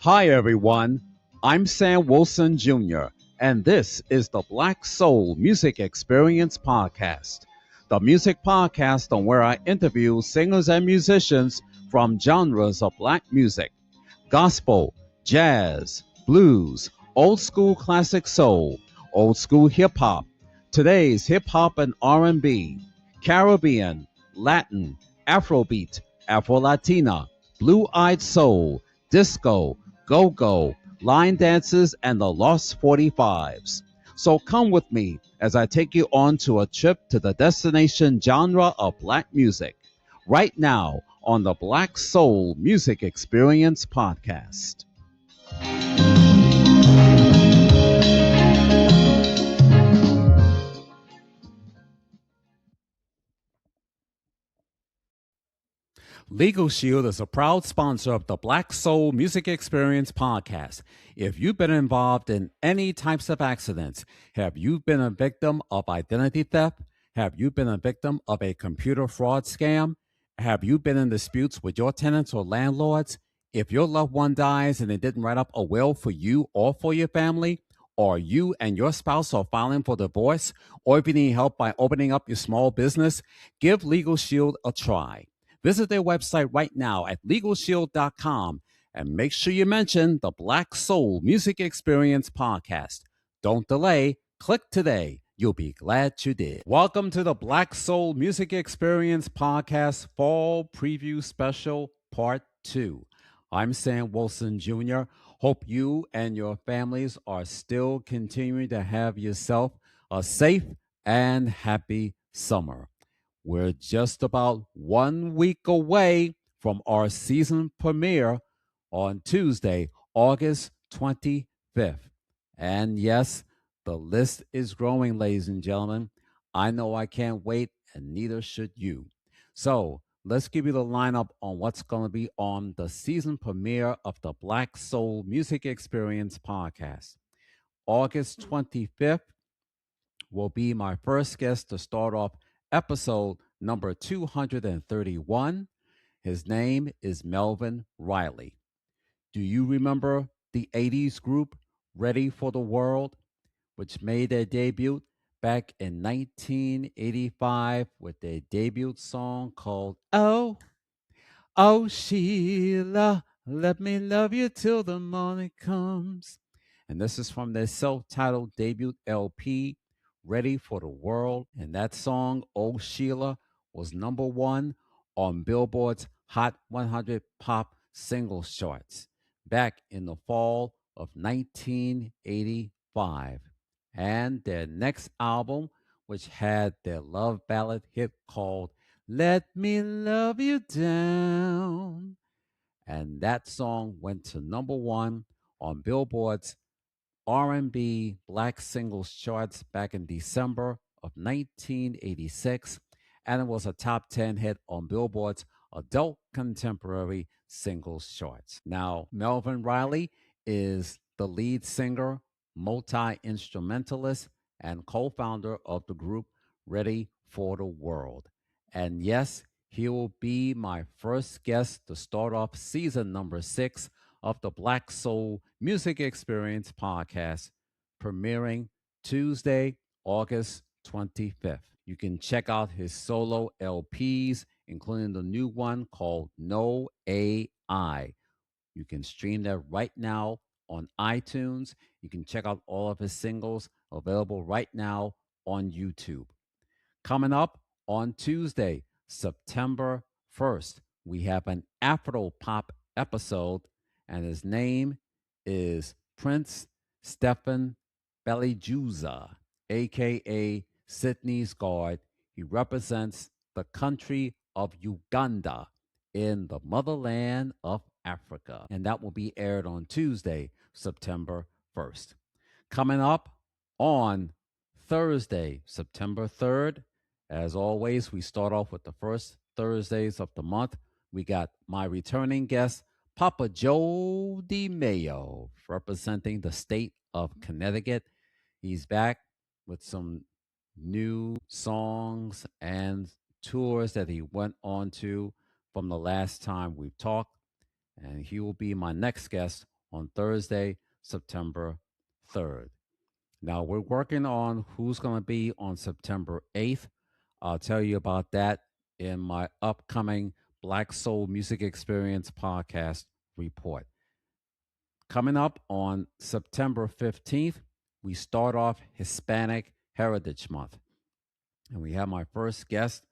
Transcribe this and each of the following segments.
Hi, everyone. I'm Sam Wilson Jr., and this is the Black Soul Music Experience Podcast, the music podcast on where I interview singers and musicians from genres of black music: gospel, jazz, blues, old school classic soul, old school hip hop, today's hip hop and R&B, Caribbean, Latin, Afrobeat, Afro-Latina, blue-eyed soul, disco, go-go, line dances, and the Lost 45s. So come with me as I take you on to a trip to the destination genre of black music, right now on the Black Soul Music Experience Podcast. Legal Shield is a proud sponsor of the Black Soul Music Experience Podcast. If you've been involved in any types of accidents, have you been a victim of identity theft? Have you been a victim of a computer fraud scam? Have you been in disputes with your tenants or landlords? If your loved one dies and they didn't write up a will for you or for your family, or you and your spouse are filing for divorce, or if you need help by opening up your small business, give Legal Shield a try. Visit their website right now at LegalShield.com and make sure you mention the Black Soul Music Experience Podcast. Don't delay. Click today. You'll be glad you did. Welcome to the Black Soul Music Experience Podcast Fall Preview Special Part 2. I'm Sam Wilson Jr. Hope you and your families are still continuing to have yourself a safe and happy summer. We're just about 1 week away from our season premiere on Tuesday, August 25th. And yes, the list is growing, ladies and gentlemen. I know I can't wait, and neither should you. So let's give you the lineup on what's going to be on the season premiere of the Black Soul Music Experience Podcast. August 25th will be my first guest to start off episode number 231. His name is Melvin Riley. Do you remember the 80s group Ready for the World, which made their debut back in 1985 with their debut song called Oh Sheila, let me love you till the morning comes. And this is from their self-titled debut LP, Ready for the World. And that song, Oh Sheila, was number one on Billboard's Hot 100 Pop Singles charts back in the fall of 1985. And their next album, which had their love ballad hit called Let Me Love You Down. And that song went to number one on Billboard's R&B Black Singles charts back in December of 1986, and it was a top 10 hit on Billboard's Adult Contemporary Singles charts. Now, Melvin Riley is the lead singer, multi-instrumentalist, and co-founder of the group Ready for the World. And yes, he will be my first guest to start off season number 6 of the Black Soul Music Experience Podcast, premiering Tuesday, August 25th. You can check out his solo LPs, including the new one called No AI. You can stream that right now on iTunes. You can check out all of his singles available right now on YouTube. Coming up on Tuesday, September 1st, we have an Afro Pop episode, and his name is Prince Stephen Belijuza, aka Sydney's Guard. He represents the country of Uganda in the motherland of Africa, and that will be aired on Tuesday, September 1st. Coming up on Thursday, September 3rd, as always, we start off with the first Thursdays of the month. We got my returning guest, Papa Joe DeMayo, representing the state of Connecticut. He's back with some new songs and tours that he went on to from the last time we talked. And he will be my next guest on Thursday, September 3rd. Now, we're working on who's going to be on September 8th. I'll tell you about that in my upcoming Black Soul Music Experience podcast report. Coming up on September 15th, we start off Hispanic Heritage Month. And we have my first guest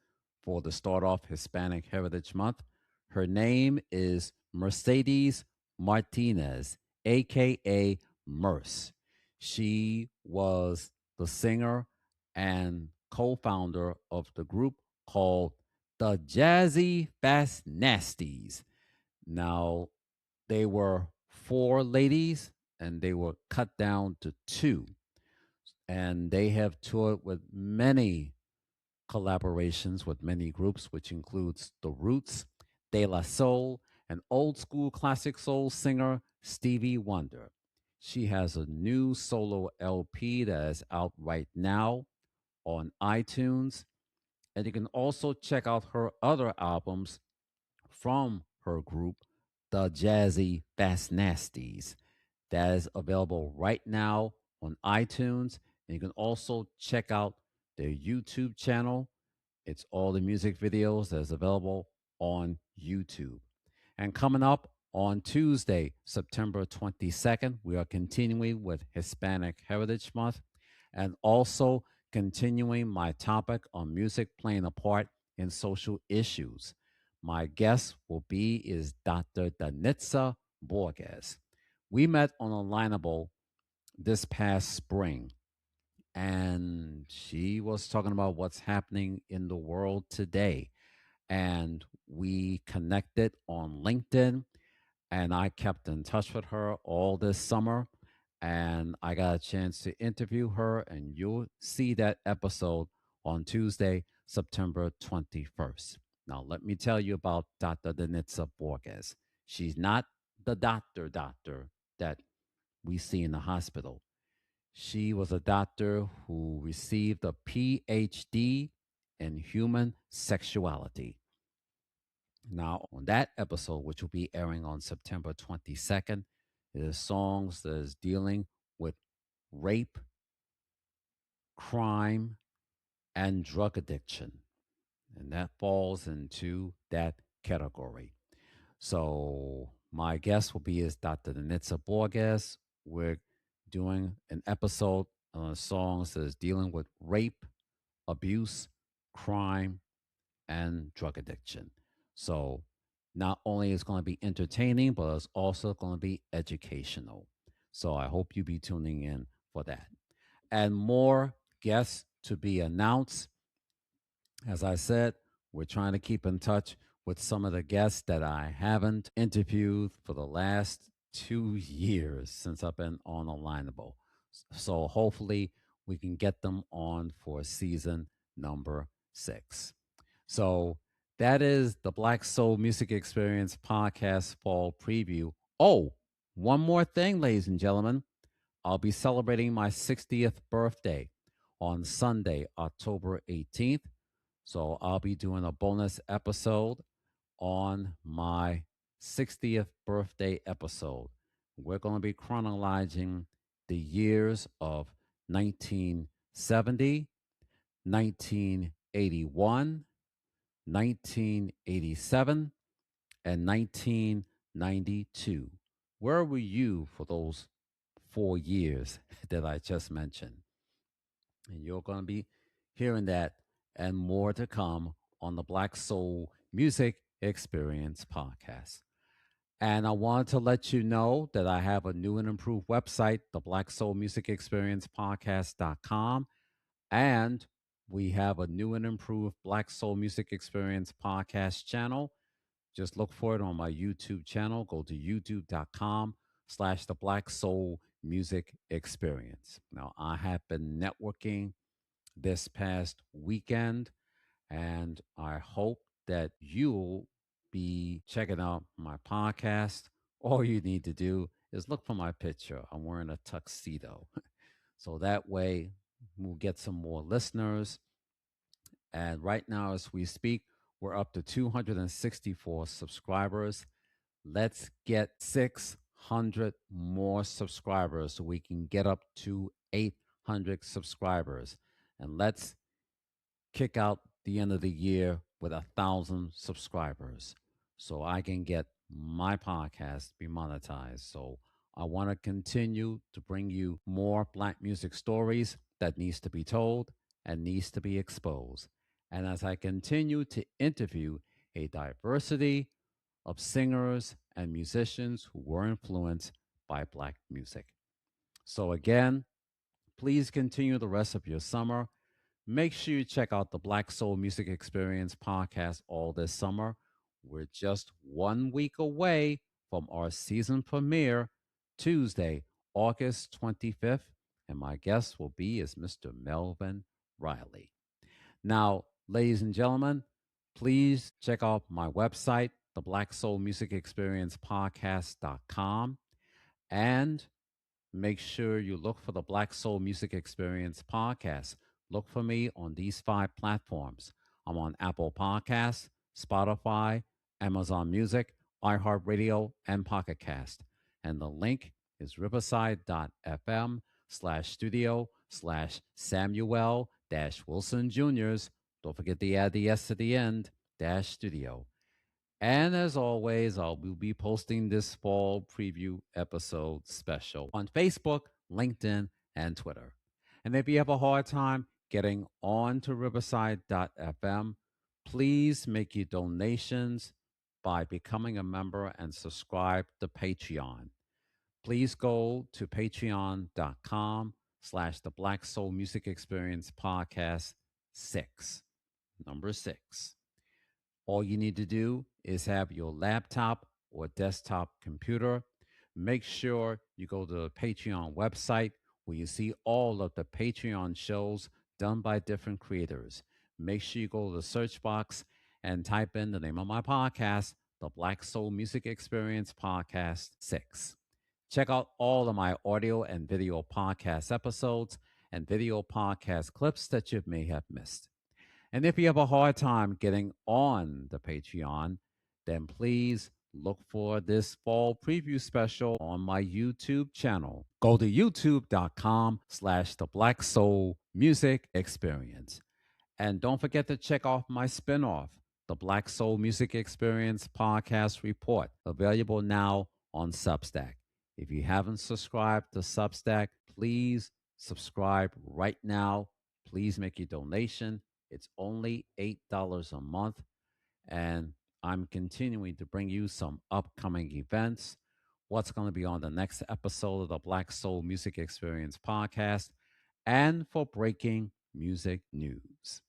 for the start off Hispanic Heritage Month. Her name is Mercedes Martinez, aka Merce. She was the singer and co founder of the group called the Jazzy Fast Nasties. Now, they were four ladies and they were cut down to two. And they have toured with many collaborations with many groups, which includes The Roots, De La Soul, and old school classic soul singer Stevie Wonder. She has a new solo LP that is out right now on iTunes. And you can also check out her other albums from her group, the Jazzy Fast Nasties. That is available right now on iTunes. And you can also check out their YouTube channel. It's all the music videos that's available on YouTube. And coming up on Tuesday, September 22nd, we are continuing with Hispanic Heritage Month and also continuing my topic on music playing a part in social issues. My guest will be is Dr. Danitza Borges. We met on Alignable this past spring, and she was talking about what's happening in the world today. And we connected on LinkedIn, and I kept in touch with her all this summer. And I got a chance to interview her, and you'll see that episode on Tuesday, September 21st. Now, let me tell you about Dr. Danitza Borges. She's not the doctor that we see in the hospital. She was a doctor who received a PhD in human sexuality. Now, on that episode, which will be airing on September 22nd, is songs that is dealing with rape, crime, and drug addiction. And that falls into that category. So my guest will be is Dr. Danitza Borges. We're doing an episode on songs that is dealing with rape, abuse, crime, and drug addiction. So not only is it going to be entertaining, but it's also going to be educational. So I hope you be tuning in for that. And more guests to be announced. As I said, we're trying to keep in touch with some of the guests that I haven't interviewed for the last 2 years since I've been on Alignable. So hopefully we can get them on for season number 6. So that is the Black Soul Music Experience podcast fall preview. Oh, one more thing, ladies and gentlemen. I'll be celebrating my 60th birthday on Sunday, October 18th. So I'll be doing a bonus episode on my 60th birthday episode. We're going to be chronologizing the years of 1970, 1981, 1987, and 1992. Where were you for those 4 years that I just mentioned? And you're going to be hearing that and more to come on the Black Soul Music Experience podcast. And I wanted to let you know that I have a new and improved website, the Black Soul Music Experience podcast.com. And we have a new and improved Black Soul Music Experience podcast channel. Just look for it on my YouTube channel. Go to youtube.com/the Black Soul Music Experience. Now, I have been networking this past weekend, and I hope that you'll be checking out my podcast. All you need to do is look for my picture. I'm wearing a tuxedo. So that way we'll get some more listeners. And right now, as we speak, we're up to 264 subscribers. Let's get 800 more subscribers so we can get up to 800 subscribers. And let's kick out the end of the year with 1,000 subscribers so I can get my podcast be monetized. So I want to continue to bring you more Black music stories that needs to be told and needs to be exposed. And as I continue to interview a diversity of singers and musicians who were influenced by Black music. So again, please continue the rest of your summer. Make sure you check out the Black Soul Music Experience podcast all this summer. We're just 1 week away from our season premiere, Tuesday, August 25th, and my guest will be is Mr. Melvin Riley. Now, ladies and gentlemen, please check out my website, the Black Soul Music Experience podcast.com, and make sure you look for the Black Soul Music Experience podcast. Look for me on these 5 platforms. I'm on Apple Podcasts, Spotify, Amazon Music, iHeartRadio, and Pocket Cast. And the link is riverside.fm/studio/Samuel-Wilson Jr.'s. Don't forget to add the S at the end, -studio. And as always, I will be posting this fall preview episode special on Facebook, LinkedIn, and Twitter. And if you have a hard time getting on to riverside.fm, please make your donations by becoming a member and subscribe to Patreon. Please go to patreon.com/the Black Soul Music Experience Podcast 6, number 6. All you need to do is have your laptop or desktop computer. Make sure you go to the Patreon website where you see all of the Patreon shows done by different creators. Make sure you go to the search box and type in the name of my podcast, the Black Soul Music Experience Podcast 6. Check out all of my audio and video podcast episodes and video podcast clips that you may have missed. And if you have a hard time getting on the Patreon, then please look for this fall preview special on my YouTube channel. Go to youtube.com/the Black Soul Music Experience. And don't forget to check off my spinoff, the Black Soul Music Experience Podcast Report, available now on Substack. If you haven't subscribed to Substack, please subscribe right now. Please make your donation. It's only $8 a month, and I'm continuing to bring you some upcoming events, what's going to be on the next episode of the Black Soul Music Experience podcast, and for breaking music news.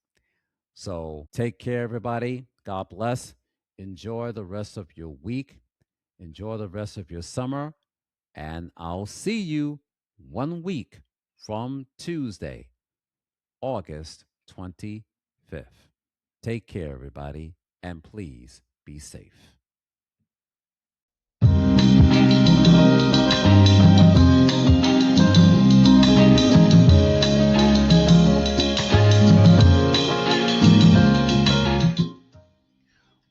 So take care, everybody. God bless. Enjoy the rest of your week. Enjoy the rest of your summer, and I'll see you 1 week from Tuesday, August 25th. Take care, everybody, and please be safe.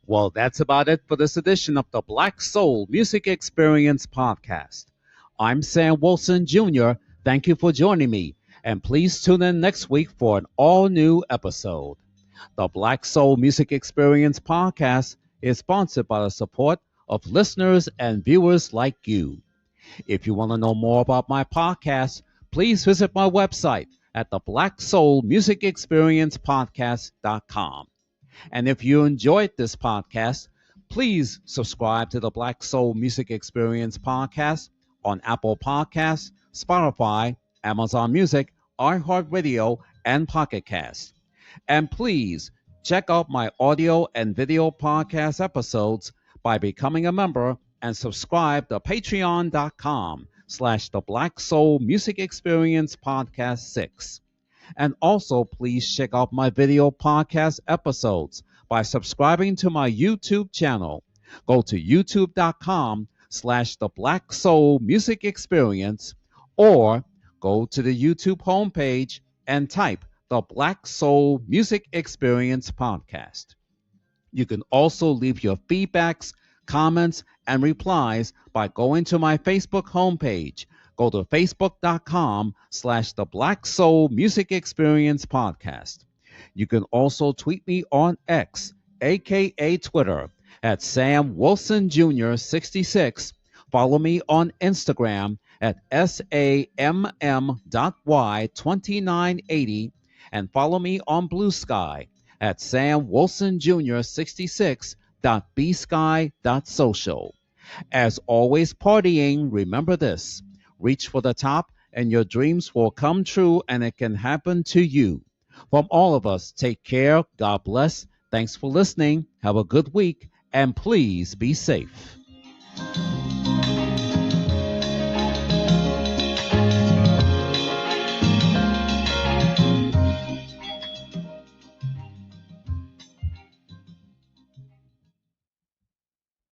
Well, that's about it for this edition of the Black Soul Music Experience podcast. I'm Sam Wilson Jr. Thank you for joining me, and please tune in next week for an all-new episode. The Black Soul Music Experience podcast is sponsored by the support of listeners and viewers like you. If you want to know more about my podcast, please visit my website at the Black Soul Music Experience podcast.com. And if you enjoyed this podcast, please subscribe to the Black Soul Music Experience podcast on Apple Podcasts, Spotify, Amazon Music, iHeartRadio, and Pocket Cast. And please check out my audio and video podcast episodes by becoming a member and subscribe to patreon.com/the Black Soul Music Experience Podcast 6. And also please check out my video podcast episodes by subscribing to my YouTube channel. Go to youtube.com/the Black Soul Music Experience, or go to the YouTube homepage and type the Black Soul Music Experience podcast. You can also leave your feedbacks, comments, and replies by going to my Facebook homepage. Go to facebook.com/the Black Soul Music Experience Podcast. You can also tweet me on X, aka Twitter, at Sam Wilson Jr. 66. Follow me on Instagram at SAMM.Y2980 and follow me on Blue Sky at Sam Wilson Jr. 66.bsky.social. As always, partying, remember this: reach for the top, and your dreams will come true, and it can happen to you. From all of us, take care. God bless. Thanks for listening. Have a good week, and please be safe.